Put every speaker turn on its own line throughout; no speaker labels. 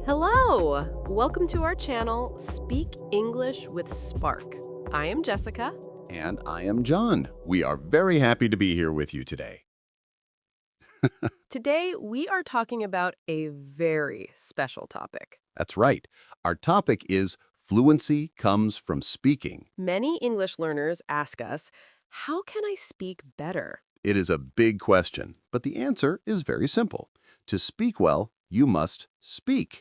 Hello! Welcome to our channel, Speak English with Spark. I am Jessica.
And I am John. We are very happy to be here with you today.
Today, we are talking about a very special topic.
That's right. Our topic is Fluency comes from speaking.
Many English learners ask us, how can I speak better?
It is a big question, but the answer is very simple. To speak well, you must speak.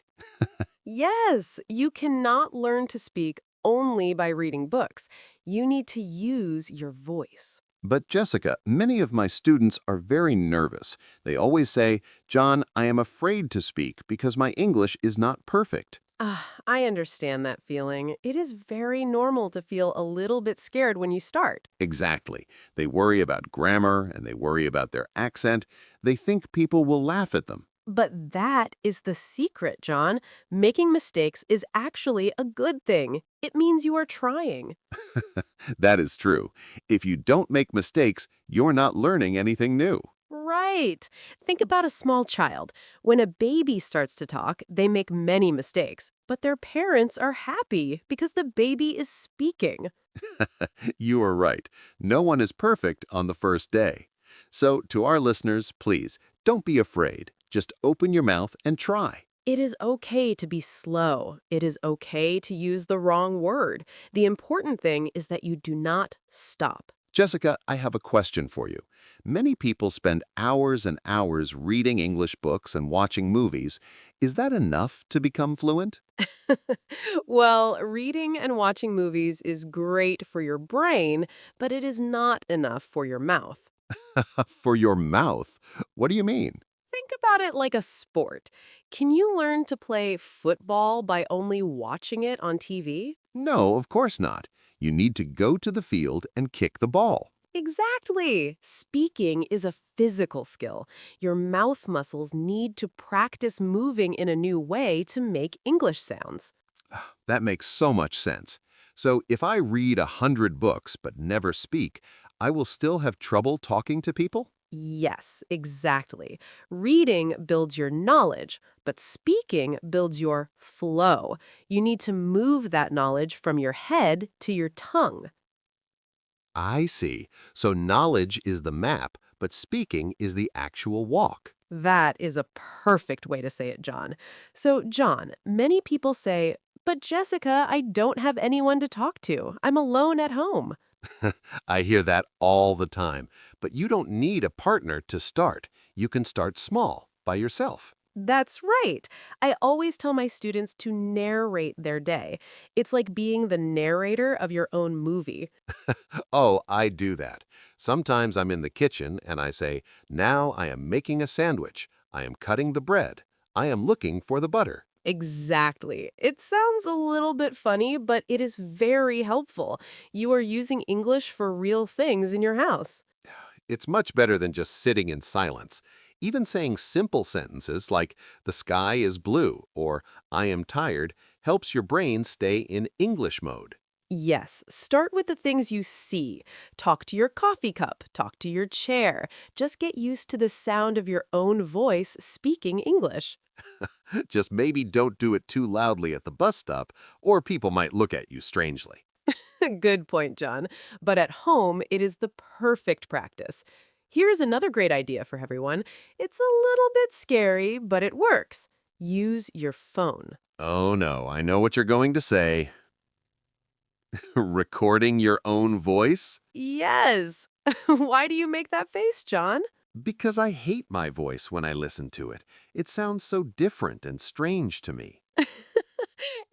Yes, you cannot learn to speak only by reading books. You need to use your voice.
But Jessica, many of my students are very nervous. They always say, John, I am afraid to speak because my English is not perfect.
I understand that feeling. It is very normal to feel a little bit scared when you start.
Exactly. They worry about grammar and they worry about their accent. They think people will laugh at them.
But that is the secret, John. Making mistakes is actually a good thing. It means you are trying.
That is true. If you don't make mistakes, you're not learning anything new.
Right. Think about a small child. When a baby starts to talk, they make many mistakes, but their parents are happy because the baby is speaking.
You are right. No one is perfect on the first day. So, to our listeners, please, don't be afraid. Just open your mouth and try.
It is okay to be slow. It is okay to use the wrong word. The important thing is that you do not stop.
Jessica, I have a question for you. Many people spend hours and hours reading English books and watching movies. Is that enough to become fluent?
Well, reading and watching movies is great for your brain, but it is not enough for your mouth.
For your mouth? What do you mean?
Think about it like a sport. Can you learn to play football by only watching it on TV?
No, of course not. You need to go to the field and kick the ball.
Exactly. Speaking is a physical skill. Your mouth muscles need to practice moving in a new way to make English sounds.
That makes so much sense. So if I read 100 books but never speak, I will still have trouble talking to people?
Yes, exactly. Reading builds your knowledge, but speaking builds your flow. You need to move that knowledge from your head to your tongue.
I see. So knowledge is the map, but speaking is the actual walk.
That is a perfect way to say it, John. So, John, many people say, but Jessica, I don't have anyone to talk to. I'm alone at home.
I hear that all the time. But you don't need a partner to start. You can start small, by yourself.
That's right. I always tell my students to narrate their day. It's like being the narrator of your own movie.
Oh, I do that. Sometimes I'm in the kitchen and I say, now I am making a sandwich. I am cutting the bread. I am looking for the butter.
Exactly. It sounds a little bit funny, but it is very helpful. You are using English for real things in your house.
It's much better than just sitting in silence. Even saying simple sentences like, the sky is blue, or I am tired, helps your brain stay in English mode.
Yes, start with the things you see. Talk to your coffee cup, talk to your chair. Just get used to the sound of your own voice speaking English.
Just maybe don't do it too loudly at the bus stop, or people might look at you strangely.
Good point, John. But at home, it is the perfect practice. Here's another great idea for everyone. It's a little bit scary, but it works. Use your phone.
Oh no, I know what you're going to say. Recording your own voice?
Yes. Why do you make that face, John?
Because I hate my voice when I listen to it. It sounds so different and strange to me.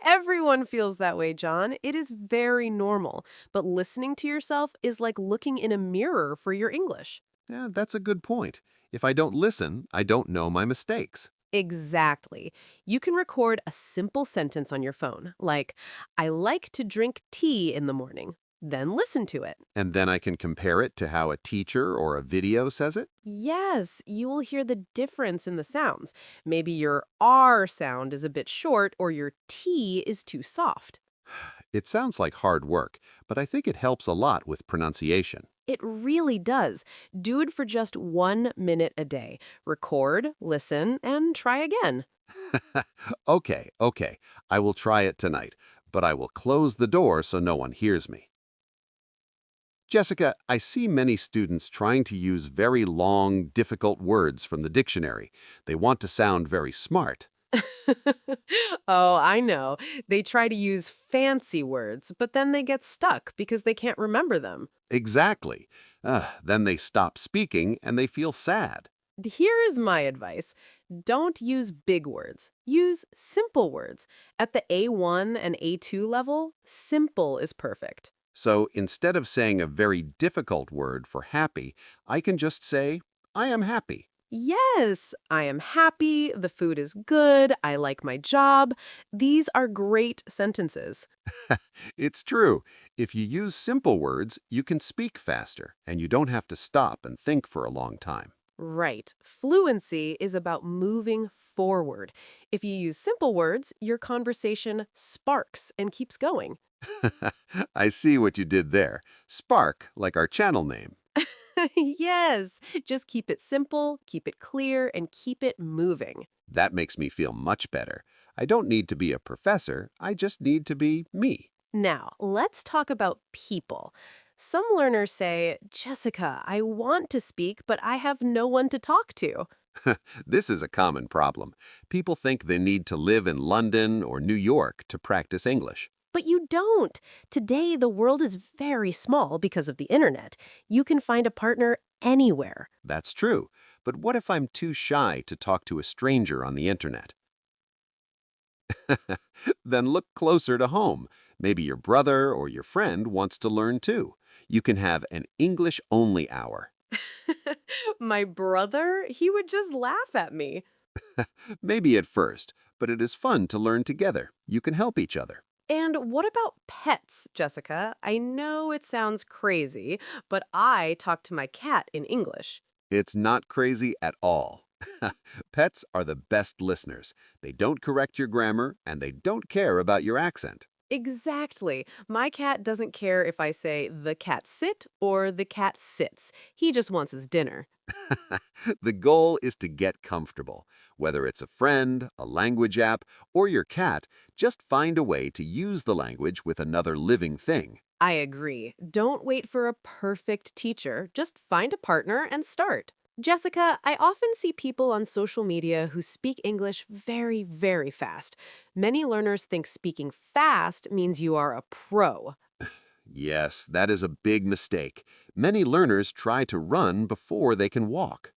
Everyone feels that way, John. It is very normal. But listening to yourself is like looking in a mirror for your English.
Yeah, that's a good point. If I don't listen, I don't know my mistakes.
Exactly. You can record a simple sentence on your phone, like, I like to drink tea in the morning. Then listen to it.
And then I can compare it to how a teacher or a video says it?
Yes, you will hear the difference in the sounds. Maybe your R sound is a bit short or your T is too soft.
It sounds like hard work, but I think it helps a lot with pronunciation.
It really does. Do it for just 1 minute a day. Record, listen, and try again.
Okay. I will try it tonight, but I will close the door so no one hears me. Jessica, I see many students trying to use very long, difficult words from the dictionary. They want to sound very smart.
Oh, I know. They try to use fancy words, but then they get stuck because they can't remember them.
Exactly. Then they stop speaking and they feel sad.
Here is my advice. Don't use big words. Use simple words. At the A1 and A2 level, simple is perfect.
So instead of saying a very difficult word for happy, I can just say, I am happy.
Yes, I am happy, the food is good, I like my job. These are great sentences.
It's true. If you use simple words, you can speak faster, and you don't have to stop and think for a long time.
Right. Fluency is about moving forward. If you use simple words, your conversation sparks and keeps going.
I see what you did there. Spark, like our channel name.
Yes, just keep it simple, keep it clear, and keep it moving.
That makes me feel much better. I don't need to be a professor, I just need to be me.
Now, let's talk about people. Some learners say, Jessica, I want to speak, but I have no one to talk to.
This is a common problem. People think they need to live in London or New York to practice English.
But you don't. Today, the world is very small because of the internet. You can find a partner anywhere.
That's true. But what if I'm too shy to talk to a stranger on the internet? Then look closer to home. Maybe your brother or your friend wants to learn too. You can have an English-only hour.
My brother, he would just laugh at me.
Maybe at first, but it is fun to learn together. You can help each other.
And what about pets, Jessica? I know it sounds crazy, but I talk to my cat in English.
It's not crazy at all. Pets are the best listeners. They don't correct your grammar, and they don't care about your accent.
Exactly. My cat doesn't care if I say the cat sit or the cat sits. He just wants his dinner.
The goal is to get comfortable. Whether it's a friend, a language app, or your cat, just find a way to use the language with another living thing.
I agree. Don't wait for a perfect teacher. Just find a partner and start. Jessica, I often see people on social media who speak English very, very fast. Many learners think speaking fast means you are a pro.
Yes, that is a big mistake. Many learners try to run before they can walk.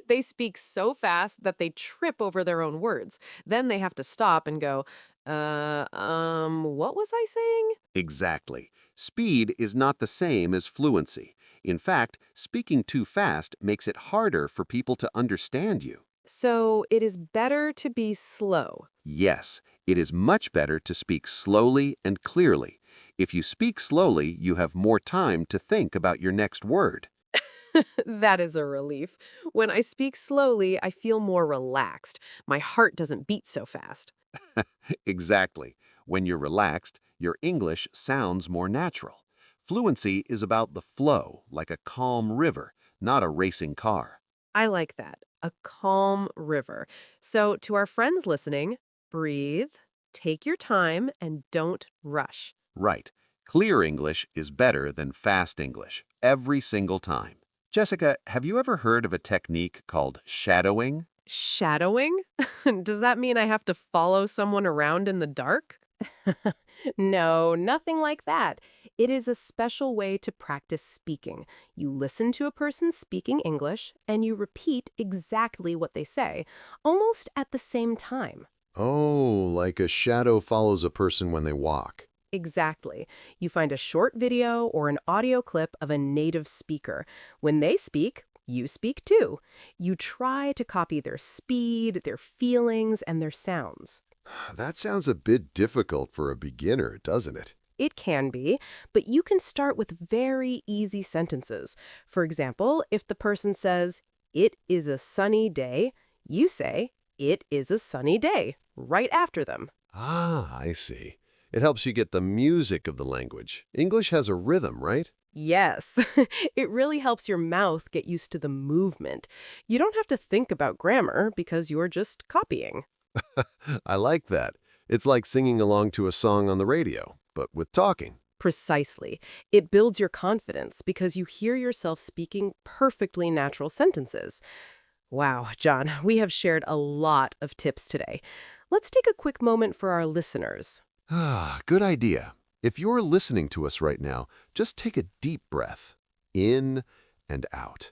They speak so fast that they trip over their own words. Then they have to stop and go, what was I saying?
Exactly. Speed is not the same as fluency. In fact, speaking too fast makes it harder for people to understand you.
So it is better to be slow.
Yes, it is much better to speak slowly and clearly. If you speak slowly, you have more time to think about your next word.
That is a relief. When I speak slowly, I feel more relaxed. My heart doesn't beat so fast.
Exactly. When you're relaxed, your English sounds more natural. Fluency is about the flow, like a calm river, not a racing car.
I like that. A calm river. So, to our friends listening, breathe, take your time, and don't rush.
Right. Clear English is better than fast English, every single time. Jessica, have you ever heard of a technique called shadowing?
Shadowing? Does that mean I have to follow someone around in the dark? No, nothing like that. It is a special way to practice speaking. You listen to a person speaking English and you repeat exactly what they say, almost at the same time.
Oh, like a shadow follows a person when they walk.
Exactly. You find a short video or an audio clip of a native speaker. When they speak, you speak too. You try to copy their speed, their feelings, and their sounds.
That sounds a bit difficult for a beginner, doesn't it?
It can be, but you can start with very easy sentences. For example, if the person says, "It is a sunny day," you say, "It is a sunny day," right after them.
Ah, I see. It helps you get the music of the language. English has a rhythm, right?
Yes, it really helps your mouth get used to the movement. You don't have to think about grammar because you're just copying.
I like that. It's like singing along to a song on the radio, but with talking.
Precisely. It builds your confidence because you hear yourself speaking perfectly natural sentences. Wow, John, we have shared a lot of tips today. Let's take a quick moment for our listeners.
Ah, good idea. If you're listening to us right now, just take a deep breath. In and out.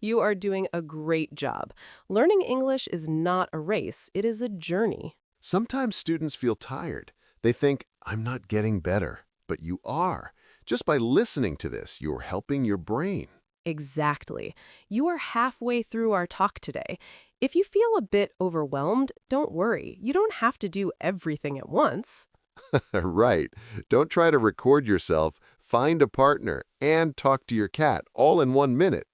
You are doing a great job. Learning English is not a race, it is a journey.
Sometimes students feel tired. They think, I'm not getting better. But you are. Just by listening to this, you're helping your brain.
Exactly. You are halfway through our talk today. If you feel a bit overwhelmed, don't worry. You don't have to do everything at once.
Right. Don't try to record yourself, find a partner, and talk to your cat all in 1 minute.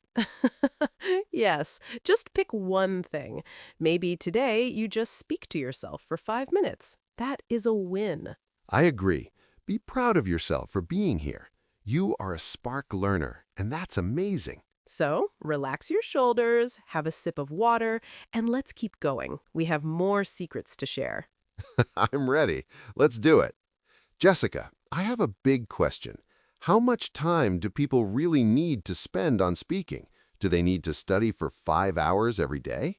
Yes, just pick one thing. Maybe today you just speak to yourself for 5 minutes. That is a win.
I agree. Be proud of yourself for being here. You are a spark learner, and that's amazing.
So, relax your shoulders, have a sip of water, and let's keep going. We have more secrets to share.
I'm ready. Let's do it. Jessica, I have a big question. How much time do people really need to spend on speaking? Do they need to study for 5 hours every day?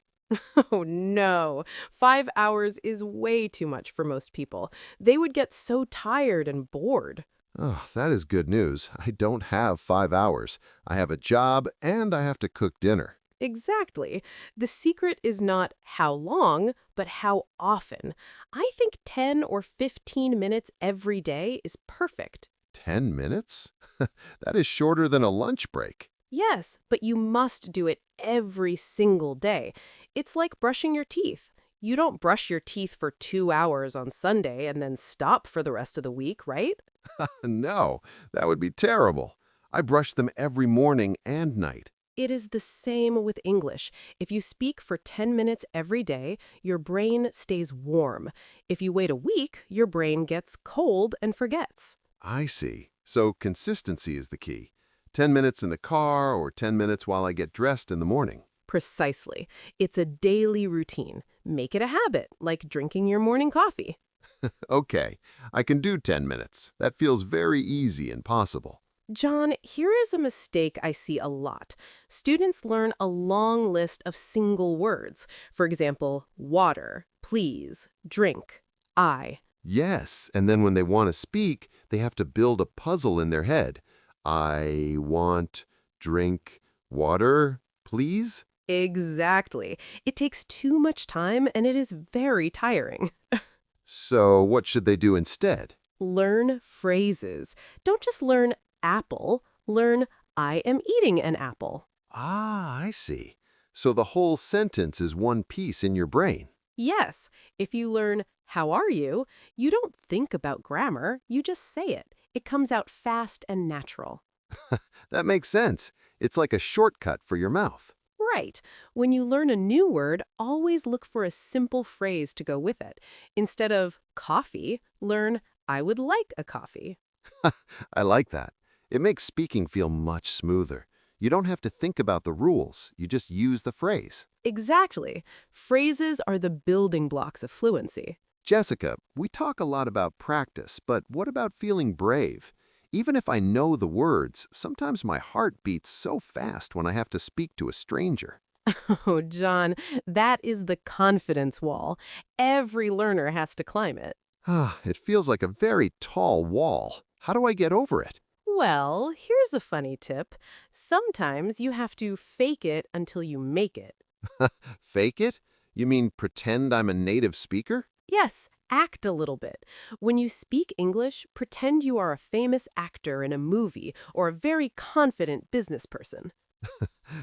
Oh no, 5 hours is way too much for most people. They would get so tired and bored.
Oh, that is good news. I don't have 5 hours. I have a job and I have to cook dinner.
Exactly. The secret is not how long, but how often. I think 10 or 15 minutes every day is perfect.
10 minutes? That is shorter than a lunch break.
Yes, but you must do it every single day. It's like brushing your teeth. You don't brush your teeth for 2 hours on Sunday and then stop for the rest of the week, right?
No, that would be terrible. I brush them every morning and night.
It is the same with English. If you speak for 10 minutes every day, your brain stays warm. If you wait a week, your brain gets cold and forgets.
I see. So consistency is the key. 10 minutes in the car or 10 minutes while I get dressed in the morning.
Precisely. It's a daily routine. Make it a habit, like drinking your morning coffee.
Okay, I can do 10 minutes. That feels very easy and possible.
John, here is a mistake I see a lot. Students learn a long list of single words. For example, water, please, drink, I.
Yes, and then when they want to speak, they have to build a puzzle in their head. I want, drink, water, please?
Exactly. It takes too much time and it is very tiring.
So what should they do instead?
Learn phrases. Don't just learn apple. Learn I am eating an apple.
Ah, I see. So the whole sentence is one piece in your brain.
Yes, if you learn how are you, you don't think about grammar, you just say it. It comes out fast and natural.
That makes sense. It's like a shortcut for your mouth.
Right. When you learn a new word, always look for a simple phrase to go with it. Instead of coffee, learn I would like a coffee.
I like that. It makes speaking feel much smoother. You don't have to think about the rules. You just use the phrase.
Exactly. Phrases are the building blocks of fluency.
Jessica, we talk a lot about practice, but what about feeling brave? Even if I know the words, sometimes my heart beats so fast when I have to speak to a stranger.
Oh, John, that is the confidence wall. Every learner has to climb it.
Ah, it feels like a very tall wall. How do I get over it?
Well, here's a funny tip. Sometimes you have to fake it until you make it.
Fake it? You mean pretend I'm a native speaker?
Yes, act a little bit. When you speak English, pretend you are a famous actor in a movie or a very confident business person.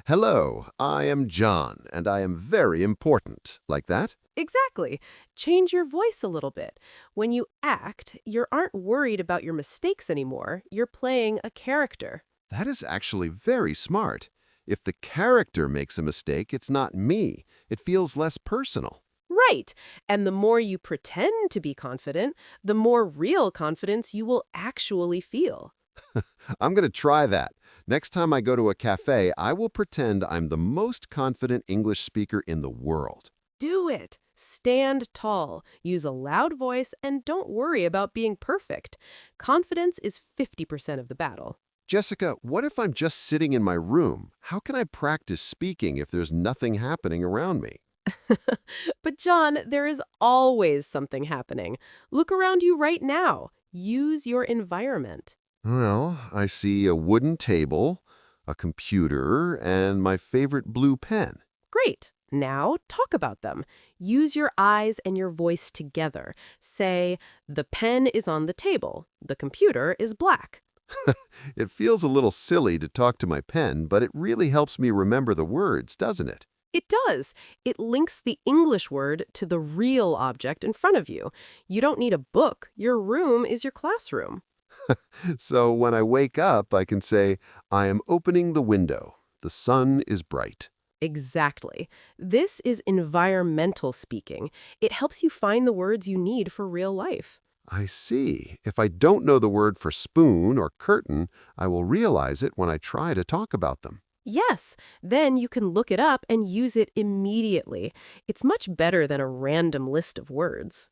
Hello, I am John, and I am very important. Like that?
Exactly. Change your voice a little bit. When you act, you aren't worried about your mistakes anymore. You're playing a character.
That is actually very smart. If the character makes a mistake, it's not me. It feels less personal.
Right. And the more you pretend to be confident, the more real confidence you will actually feel.
I'm going to try that. Next time I go to a cafe, I will pretend I'm the most confident English speaker in the world.
Do it. Stand tall, use a loud voice, and don't worry about being perfect. Confidence is 50% of the battle.
Jessica, what if I'm just sitting in my room? How can I practice speaking if there's nothing happening around me?
But John, there is always something happening. Look around you right now. Use your environment.
Well, I see a wooden table, a computer, and my favorite blue pen.
Great. Now talk about them. Use your eyes and your voice together. Say, the pen is on the table. The computer is black.
It feels a little silly to talk to my pen, but it really helps me remember the words, doesn't it?
It does. It links the English word to the real object in front of you. You don't need a book. Your room is your classroom.
So when I wake up, I can say, I am opening the window. The sun is bright.
Exactly. This is environmental speaking. It helps you find the words you need for real life.
I see. If I don't know the word for spoon or curtain, I will realize it when I try to talk about them.
Yes, then you can look it up and use it immediately. It's much better than a random list of words.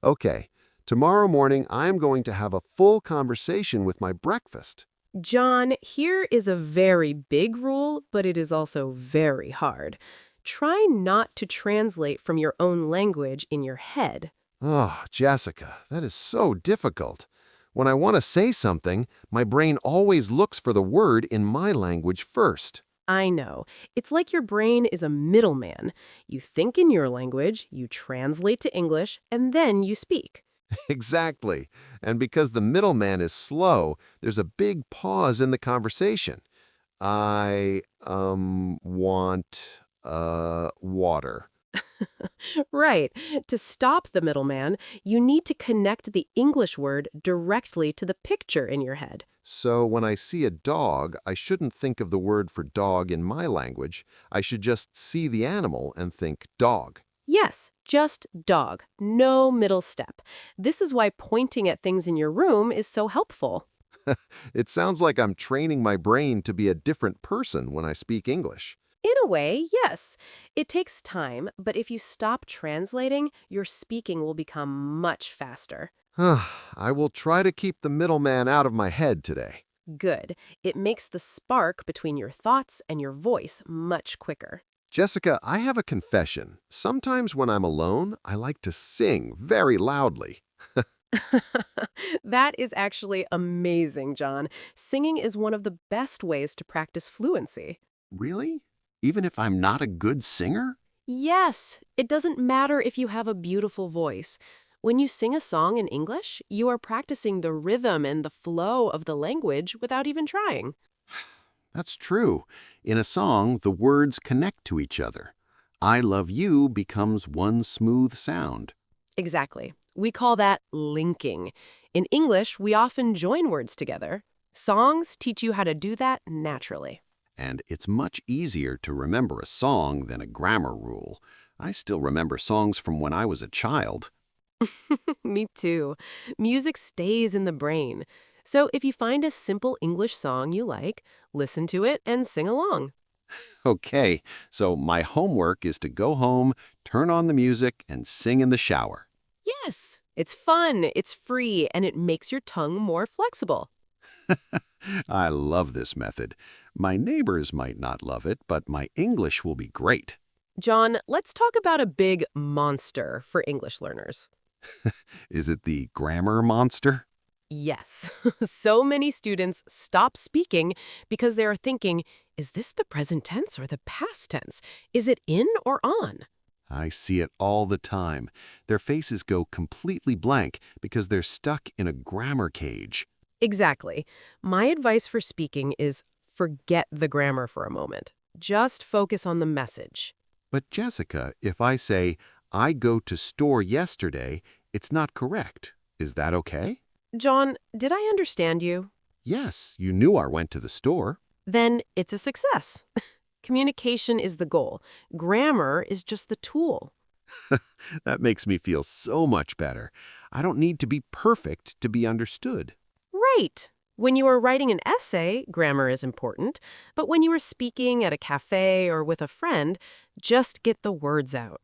Okay, tomorrow morning I am going to have a full conversation with my breakfast.
John, here is a very big rule, but it is also very hard. Try not to translate from your own language in your head.
Oh, Jessica, that is so difficult. When I want to say something, my brain always looks for the word in my language first.
I know. It's like your brain is a middleman. You think in your language, you translate to English, and then you speak.
Exactly. And because the middleman is slow, there's a big pause in the conversation. I, want, water.
Right. To stop the middleman, you need to connect the English word directly to the picture in your head.
So when I see a dog, I shouldn't think of the word for dog in my language. I should just see the animal and think dog.
Yes, just dog. No middle step. This is why pointing at things in your room is so helpful.
It sounds like I'm training my brain to be a different person when I speak English.
In a way, yes. It takes time, but if you stop translating, your speaking will become much faster.
I will try to keep the middleman out of my head today.
Good. It makes the spark between your thoughts and your voice much quicker.
Jessica, I have a confession. Sometimes when I'm alone, I like to sing very loudly.
That is actually amazing, John. Singing is one of the best ways to practice fluency.
Really? Even if I'm not a good singer?
Yes, it doesn't matter if you have a beautiful voice. When you sing a song in English, you are practicing the rhythm and the flow of the language without even trying.
That's true. In a song, the words connect to each other. I love you becomes one smooth sound.
Exactly. We call that linking. In English, we often join words together. Songs teach you how to do that naturally.
And it's much easier to remember a song than a grammar rule. I still remember songs from when I was a child.
Me too. Music stays in the brain. So if you find a simple English song you like, listen to it and sing along.
Okay, so my homework is to go home, turn on the music, and sing in the shower.
Yes, it's fun, it's free, and it makes your tongue more flexible.
I love this method. My neighbors might not love it, but my English will be great.
John, let's talk about a big monster for English learners.
Is it the grammar monster?
Yes. So many students stop speaking because they are thinking, is this the present tense or the past tense? Is it in or on?
I see it all the time. Their faces go completely blank because they're stuck in a grammar cage.
Exactly. My advice for speaking is forget the grammar for a moment. Just focus on the message.
But Jessica, if I say, I go to store yesterday, it's not correct. Is that okay?
John, did I understand you?
Yes, you knew I went to the store.
Then it's a success. Communication is the goal. Grammar is just the tool.
That makes me feel so much better. I don't need to be perfect to be understood.
Right. When you are writing an essay, grammar is important, but when you are speaking at a cafe or with a friend, just get the words out.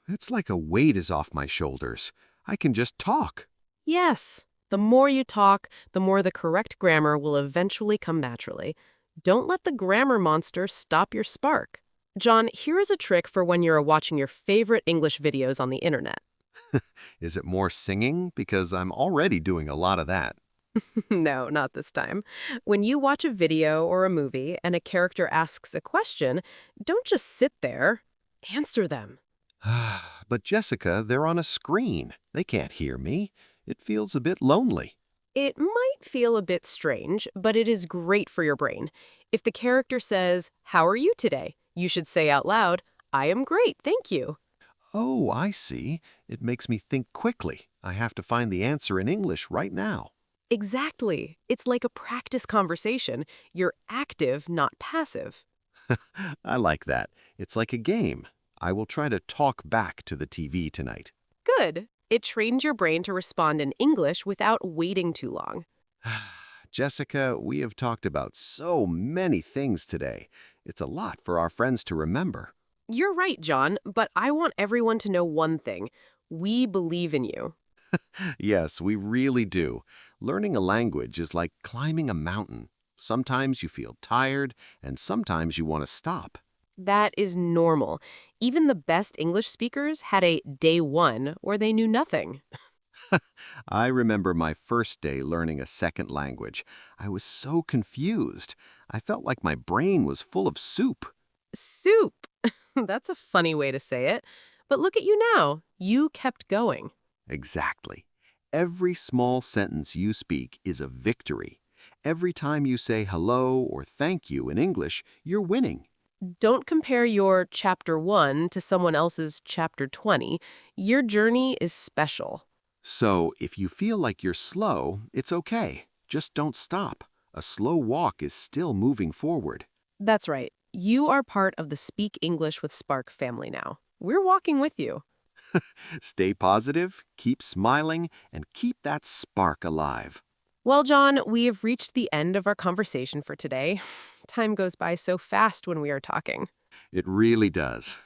It's like a weight is off my shoulders. I can just talk.
Yes, the more you talk, the more the correct grammar will eventually come naturally. Don't let the grammar monster stop your spark. John, here is a trick for when you're watching your favorite English videos on the internet.
Is it more singing? Because I'm already doing a lot of that.
No, not this time. When you watch a video or a movie and a character asks a question, don't just sit there. Answer them.
But Jessica, they're on a screen. They can't hear me. It feels a bit lonely.
It might feel a bit strange, but it is great for your brain. If the character says, "How are you today?" you should say out loud, "I am great, thank you."
Oh, I see. It makes me think quickly. I have to find the answer in English right now.
Exactly. It's like a practice conversation. You're active, not passive.
I like that. It's like a game. I will try to talk back to the TV tonight.
Good. It trains your brain to respond in English without waiting too long.
Jessica, we have talked about so many things today. It's a lot for our friends to remember.
You're right, John, but I want everyone to know one thing. We believe in you.
Yes, we really do. Learning a language is like climbing a mountain. Sometimes you feel tired, and sometimes you want to stop.
That is normal. Even the best English speakers had a day one where they knew nothing.
I remember my first day learning a second language. I was so confused. I felt like my brain was full of soup.
Soup. That's a funny way to say it. But look at you now. You kept going.
Exactly. Every small sentence you speak is a victory. Every time you say hello or thank you in English, you're winning.
Don't compare your chapter 1 to someone else's chapter 20. Your journey is special.
So if you feel like you're slow, it's okay. Just don't stop. A slow walk is still moving forward.
That's right. You are part of the Speak English with Spark family now. We're walking with you.
Stay positive, keep smiling, and keep that spark alive.
Well, John, we have reached the end of our conversation for today. Time goes by so fast when we are talking.
It really does.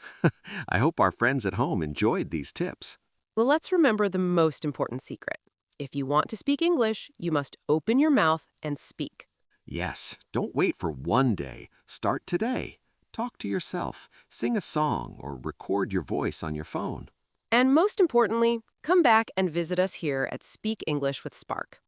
I hope our friends at home enjoyed these tips.
Well, let's remember the most important secret. If you want to speak English, you must open your mouth and speak.
Yes, don't wait for one day. Start today. Talk to yourself, sing a song, or record your voice on your phone.
And most importantly, come back and visit us here at Speak English with Spark.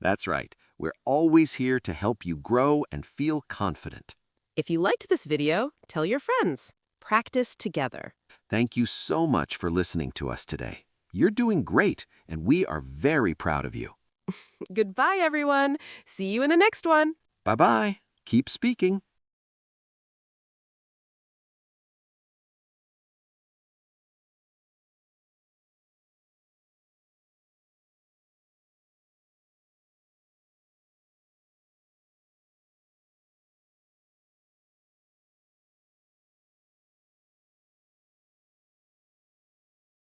That's right. We're always here to help you grow and feel confident.
If you liked this video, tell your friends. Practice together.
Thank you so much for listening to us today. You're doing great, and we are very proud of you.
Goodbye, everyone. See you in the next one.
Bye-bye. Keep speaking.